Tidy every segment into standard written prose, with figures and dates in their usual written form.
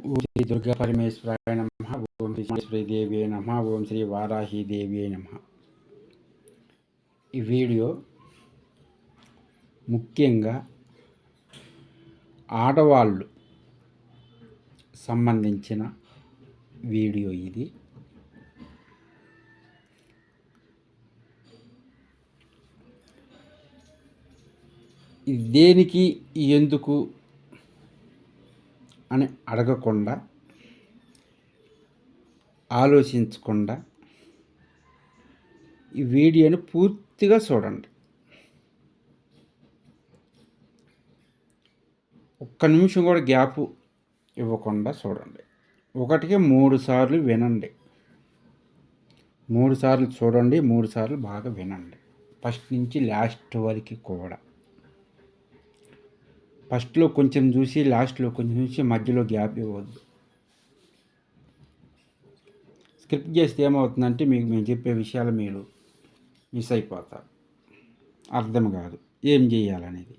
ఓం శ్రీ దుర్గా పరమేశ్వరాయ నమః. ఓం శ్రీ శ్రీదేవి నమః. ఓం శ్రీ వారాహీదేవి నమః. ఈ వీడియో ముఖ్యంగా ఆడవాళ్ళు సంబంధించిన వీడియో ఇది. ఇది దేనికి ఎందుకు అని అడగకుండా, ఆలోచించకుండా ఈ వీడియోని పూర్తిగా చూడండి. ఒక్క నిమిషం కూడా గ్యాప్ ఇవ్వకుండా చూడండి. 1కి 3 సార్లు వినండి. 3 సార్లు చూడండి, 3 సార్లు బాగా వినండి. ఫస్ట్ నుంచి లాస్ట్ వరకు కూడా. ఫస్ట్లో కొంచెం చూసి లాస్ట్లో కొంచెం చూసి మధ్యలో గ్యాప్ ఇవ్వద్దు. స్క్రిప్ట్ చేస్తే ఏమవుతుందంటే మేము చెప్పే విషయాలు మీరు మిస్ అయిపోతారు, అర్థం కాదు ఏం చేయాలనేది.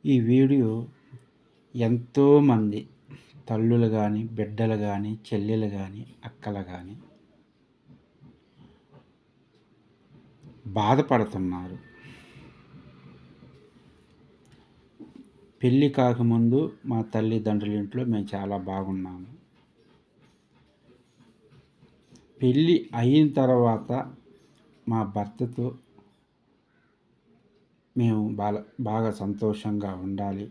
ఈ వీడియో ఎంతోమంది తల్లులు కానీ, బిడ్డలు కానీ, చెల్లెలు కానీ, అక్కలు కానీ బాధపడుతున్నారు. పెళ్ళి కాకముందు మా తల్లిదండ్రుల ఇంట్లో మేము చాలా బాగున్నాము. పెళ్ళి అయిన తర్వాత మా భర్తతో మేము బాగా సంతోషంగా ఉండాలి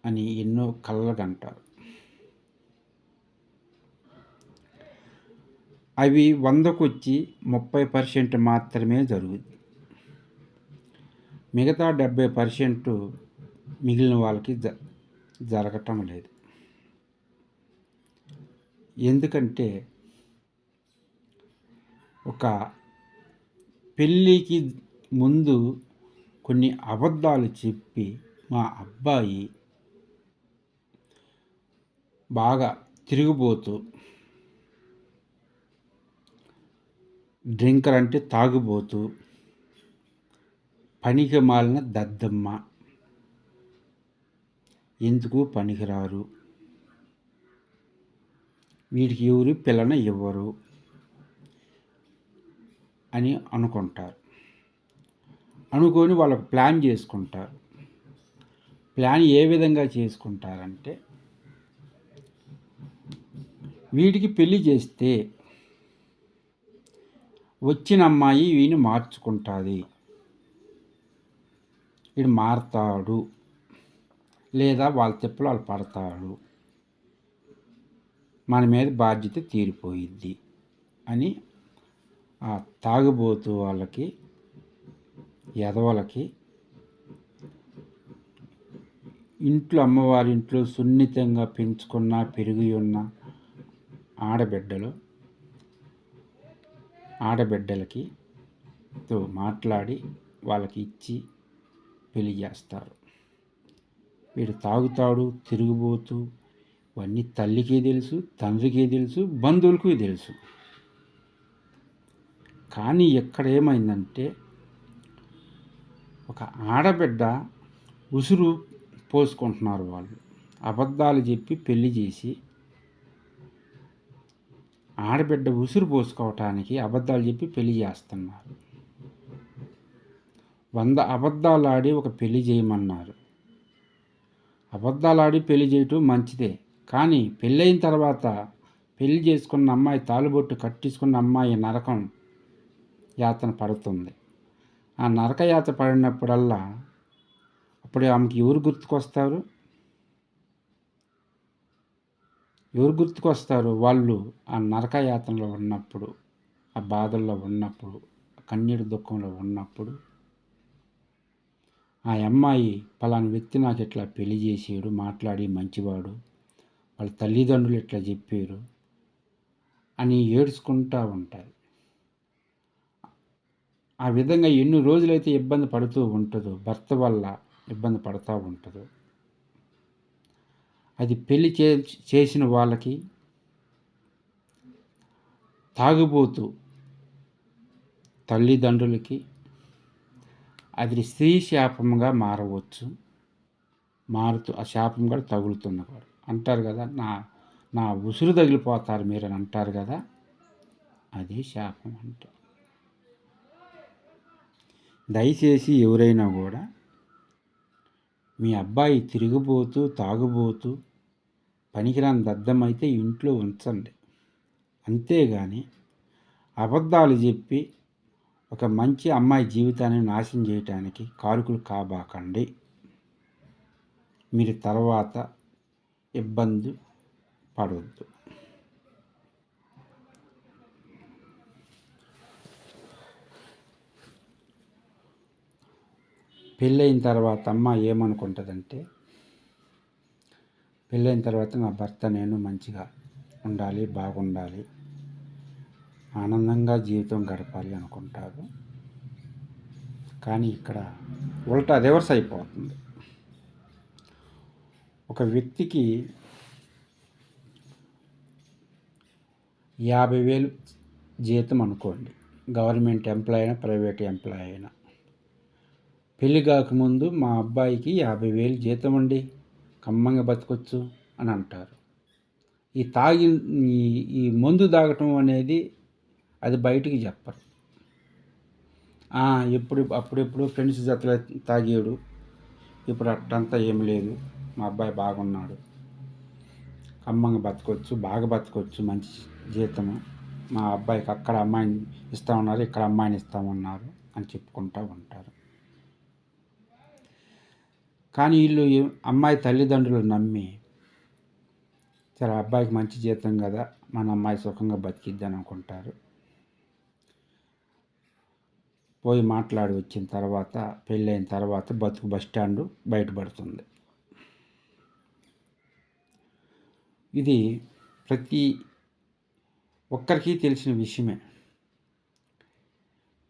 అని ఎన్నో కలలుగంటారు. అవి 100కు వచ్చి 30% మాత్రమే జరుగుతుంది. మిగతా 70% మిగిలిన వాళ్ళకి జరగటం లేదు. ఎందుకంటే ఒక పెళ్ళికి ముందు కొన్ని అబద్ధాలు చెప్పి మా అబ్బాయి బాగా తిరిగిపోతూ, డ్రింకర్ అంటే తాగుబోతూ, పనికి మాలిన దద్దమ్మ, ఎందుకు పనికిరారు, వీడికి ఎవరు పిల్లన ఇవ్వరు అని అనుకుంటారు. అనుకొని వాళ్ళకు ప్లాన్ చేసుకుంటారు. ప్లాన్ ఏ విధంగా చేసుకుంటారంటే, వీడికి పెళ్లి చేస్తే వచ్చిన అమ్మాయి వీడిని మార్చుకుంటుంది, వీడు మారతాడు, లేదా వాళ్ళ తిప్పలు వాళ్ళు పడతాడు, మన మీద బాధ్యత తీరిపోయిద్ది అని ఆ తాగుబోతు వాళ్ళకి, ఎదవలకి, ఇంట్లో అమ్మవారింట్లో సున్నితంగా పెంచుకున్న పెరిగి ఉన్న ఆడబిడ్డలకి తో మాట్లాడి వాళ్ళకి ఇచ్చి పెళ్లి చేస్తారు. వీడు తాగుతాడు, తిరిగిపోతూ, ఇవన్నీ తల్లికి తెలుసు, తండ్రికి తెలుసు, బంధువులకి తెలుసు. కానీ ఎక్కడ ఏమైందంటే, ఒక ఆడబిడ్డ ఉసురు పోసుకుంటున్నారు వాళ్ళు. అబద్ధాలు చెప్పి పెళ్లి చేసి, ఆడబిడ్డ ఉసురు పోసుకోవటానికి అబద్ధాలు చెప్పి పెళ్లి చేస్తున్నారు. 100 అబద్ధాలు ఆడి ఒక పెళ్లి చేయమన్నారు. అబద్ధాలు ఆడి పెళ్లి చేయటం మంచిదే, కానీ పెళ్ళైన తర్వాత పెళ్లి చేసుకున్న అమ్మాయి, తాళిబొట్టు కట్టించుకున్న అమ్మాయి నరకం యాతన పడుతుంది. ఆ నరక యాత పడినప్పుడల్లా అప్పుడు ఆమెకి ఎవరు గుర్తుకొస్తారు? వాళ్ళు ఆ నరక యాతనలో ఉన్నప్పుడు, ఆ బాధల్లో ఉన్నప్పుడు, కన్నీటి దుఃఖంలో ఉన్నప్పుడు, ఆ అమ్మాయి పలానా వ్యక్తి నాకు ఇట్లా పెళ్లి చేసాడు, మాట్లాడి మంచివాడు, వాళ్ళ తల్లిదండ్రులు ఇట్లా చెప్పారు అని ఏడ్చుకుంటూ ఉంటారు. ఆ విధంగా ఎన్ని రోజులైతే ఇబ్బంది పడుతూ ఉంటుందో, భర్త వల్ల ఇబ్బంది పడుతూ ఉంటుందో, అది పెళ్లి చేసిన వాళ్ళకి, తాగుబోతూ తల్లిదండ్రులకి, అది స్త్రీ శాపంగా మారుతూ ఆ శాపం కూడా తగులుతుంది కూడా అంటారు కదా, నా ఉసురు తగిలిపోతారు మీరు అని అంటారు కదా, అది శాపం అంటే. దయచేసి ఎవరైనా కూడా మీ అబ్బాయి తిరిగిపోతూ తాగుబోతూ పనికిరాని దద్దమైతే ఇంట్లో ఉంచండి, అంతేగాని అబద్ధాలు చెప్పి ఒక మంచి అమ్మాయి జీవితాన్ని నాశనం చేయటానికి కారకులు కాబాకండి. మీరు తర్వాత ఇబ్బంది పడవద్దు. పెళ్ళైన తర్వాత అమ్మ ఏమనుకుంటుందంటే, పెళ్ళైన తర్వాత నా భర్త నేను మంచిగా ఉండాలి, బాగుండాలి, ఆనందంగా జీవితం గడపాలి అనుకుంటారు. కానీ ఇక్కడ ఉల్టా రివర్స్ అయిపోతుంది. ఒక వ్యక్తికి 50,000 జీతం అనుకోండి, గవర్నమెంట్ ఎంప్లాయ్ అయినా ప్రైవేట్ ఎంప్లాయ్ అయినా. పెళ్ళి కాకముందు మా అబ్బాయికి 50,000 జీతం అండి, కమ్మంగా బతకొచ్చు అని అంటారు. ఈ మందు తాగటం అనేది అది బయటికి చెప్పరు. అప్పుడెప్పుడు ఫ్రెండ్స్ జతలో తాగాడు, ఇప్పుడు అట్టంతా ఏం లేదు, మా అబ్బాయి బాగున్నాడు, కమ్మంగా బతకొచ్చు, బాగా బతకొచ్చు, మంచి జీతము, మా అబ్బాయికి అక్కడ అమ్మాయిని ఇస్తామన్నారు, ఇక్కడ అమ్మాయిని ఇస్తామన్నారు అని చెప్పుకుంటూ ఉంటారు. కానీ వీళ్ళు అమ్మాయి తల్లిదండ్రులు నమ్మి, సరే అబ్బాయికి మంచి జీతం కదా, మన అమ్మాయి సుఖంగా బతికిద్దని అనుకుంటారు. పోయి మాట్లాడి వచ్చిన తర్వాత, పెళ్ళైన తర్వాత బతుకు బస్టాండు బయటపడుతుంది. ఇది ప్రతి ఒక్కరికి తెలిసిన విషయమే.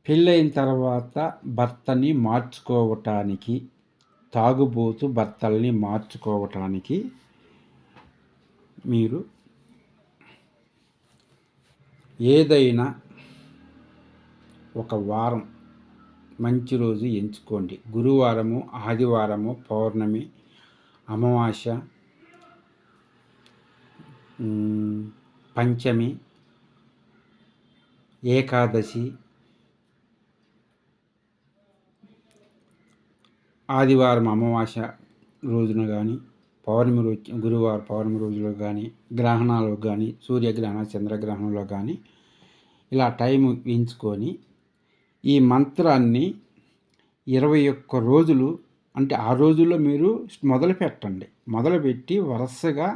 పెళ్ళైన తర్వాత భర్తని మార్చుకోవటానికి, తాగుబోతు భర్తల్ని మార్చుకోవటానికి మీరు ఏదైనా ఒక వారం మంచి రోజు ఎంచుకోండి. గురువారము, ఆదివారము, పౌర్ణమి, అమావాస్య, పంచమి, ఏకాదశి, ఆదివారం అమావాస్య రోజున కానీ, పౌర్ణమి రోజు, గురువారం పౌర్ణమి రోజులో కానీ, గ్రహణాలు కానీ, సూర్యగ్రహణం, చంద్రగ్రహణంలో కానీ, ఇలా టైం ఎంచుకొని ఈ మంత్రాన్ని 21 రోజులు, అంటే ఆ రోజుల్లో మీరు మొదలుపెట్టి వరుసగా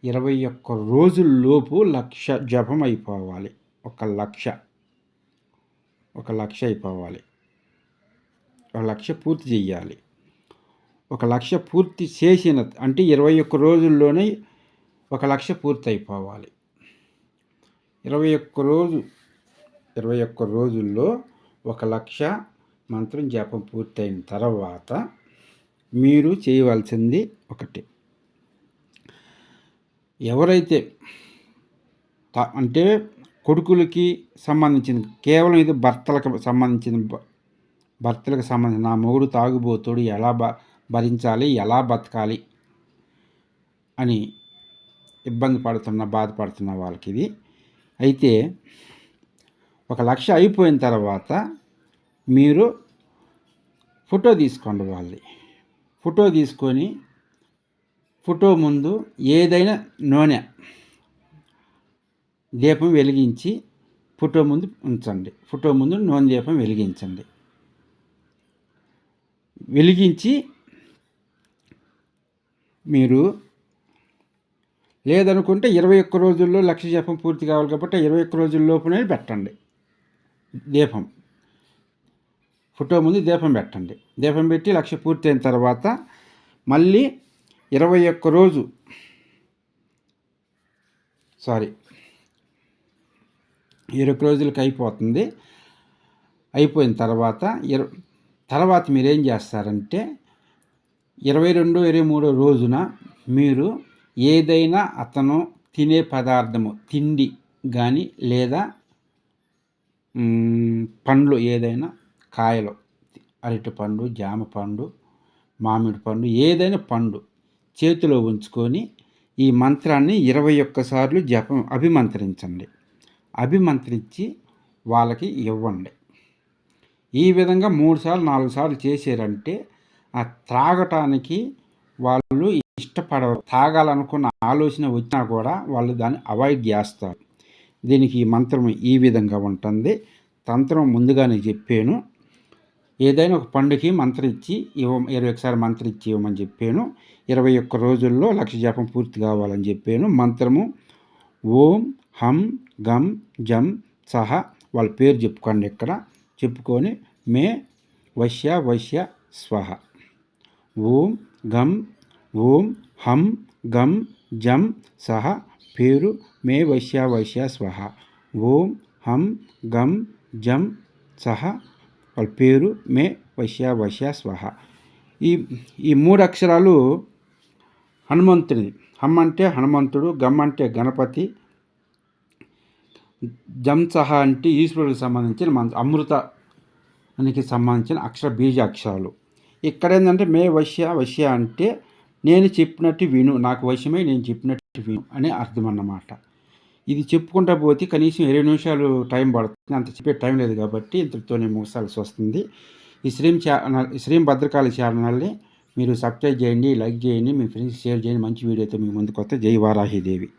21 రోజుల్లోపు 1,00,000 జపం అయిపోవాలి. 1,00,000 అయిపోవాలి. 1,00,000 పూర్తి చెయ్యాలి. 1,00,000 పూర్తి చేసిన అంటే 21 రోజుల్లోనే 1,00,000 పూర్తి అయిపోవాలి. 21 రోజుల్లో 1,00,000 మంత్రం జపం పూర్తయిన తర్వాత మీరు చేయవలసింది ఒకటి. ఎవరైతే అంటే కొడుకులకి సంబంధించిన, కేవలం ఇది భర్తలకు సంబంధించిన నా మొగుడు తాగుబోతుడు ఎలా భరించాలి, ఎలా బతకాలి అని బాధపడుతున్న వాళ్ళకి ఇది. అయితే 1,00,000 అయిపోయిన తర్వాత మీరు ఫోటో తీసుకోండి వాళ్ళది. ఫోటో తీసుకొని ఫోటో ముందు ఏదైనా నూనె దీపం వెలిగించి ఫోటో ముందు ఉంచండి. ఫోటో ముందు నూనె దీపం వెలిగించండి. వెలిగించి మీరు లేదనుకుంటే 21 రోజుల్లో 1,00,000 జపం పూర్తి కావాలి కాబట్టి 21 రోజుల లోపునే పెట్టండి దీపం. ఫోటో ముందు దీపం పెట్టండి. దీపం పెట్టి 1,00,000 పూర్తయిన తర్వాత మళ్ళీ 21 రోజులకి అయిపోతుంది. అయిపోయిన తర్వాత మీరేం చేస్తారంటే 22, 23 రోజున మీరు ఏదైనా అతను తినే పదార్థము, తిండి కానీ లేదా పండ్లు, ఏదైనా కాయలు అరటిపండు, జామ పండు, మామిడి పండు, ఏదైనా పండు చేతిలో ఉంచుకొని ఈ మంత్రాన్ని 21 సార్లు అభిమంత్రించండి. అభిమంత్రించి వాళ్ళకి ఇవ్వండి. ఈ విధంగా 3 సార్లు 4 సార్లు చేశారంటే ఆ త్రాగటానికి వాళ్ళు ఇష్టపడరు. తాగాలనుకున్న ఆలోచన వచ్చినా కూడా వాళ్ళు దాన్ని అవాయిడ్ చేస్తారు. దీనికి ఈ మంత్రం ఈ విధంగా ఉంటుంది. తంత్రం ముందుగానే చెప్పాను. ఏదైనా ఒక పండుకి మంత్రం ఇచ్చి 21 సార్లు మంత్రం ఇచ్చి ఇవ్వమని చెప్పాను. 21 రోజుల్లో 1,00,000 జపం పూర్తి కావాలని చెప్పాను. మంత్రము ఓం హం గం జం సహ వాళ్ళ పేరు చెప్పుకోండి. ఇక్కడ చెప్పుకొని మే వశ్య స్వహ. ఓం హం గం జం సహ పేరు మే వశ్య స్వహ. ఓం హం గం జం సహ వాళ్ళ పేరు మే వశ్య స్వహ. ఈ 3 అక్షరాలు హనుమంతునిది. హం అంటే హనుమంతుడు, గమ్ అంటే గణపతి, జం సహ అంటే ఈశ్వరుడికి సంబంధించిన అమృతానికి సంబంధించిన బీజ అక్షరాలు. ఇక్కడ ఏంటంటే మే వశ్య అంటే నేను చెప్పినట్టు విను, నాకు వశమై నేను చెప్పినట్టు విను అనే అర్థం అన్నమాట. ఇది చెప్పుకుంటా పోతే కనీసం 20 నిమిషాలు టైం పడుతుంది. అంత చెప్పే టైం లేదు కాబట్టి ఇంతటితోనే ముగిసాల్సి వస్తుంది. ఈ శ్రీ భద్రకాళి ఛానల్ని మీరు సబ్స్క్రైబ్ చేయండి, లైక్ చేయండి, మీ ఫ్రెండ్స్ షేర్ చేయండి. మంచి వీడియోతో మీ ముందుకు వస్తే జై వారాహిదేవి.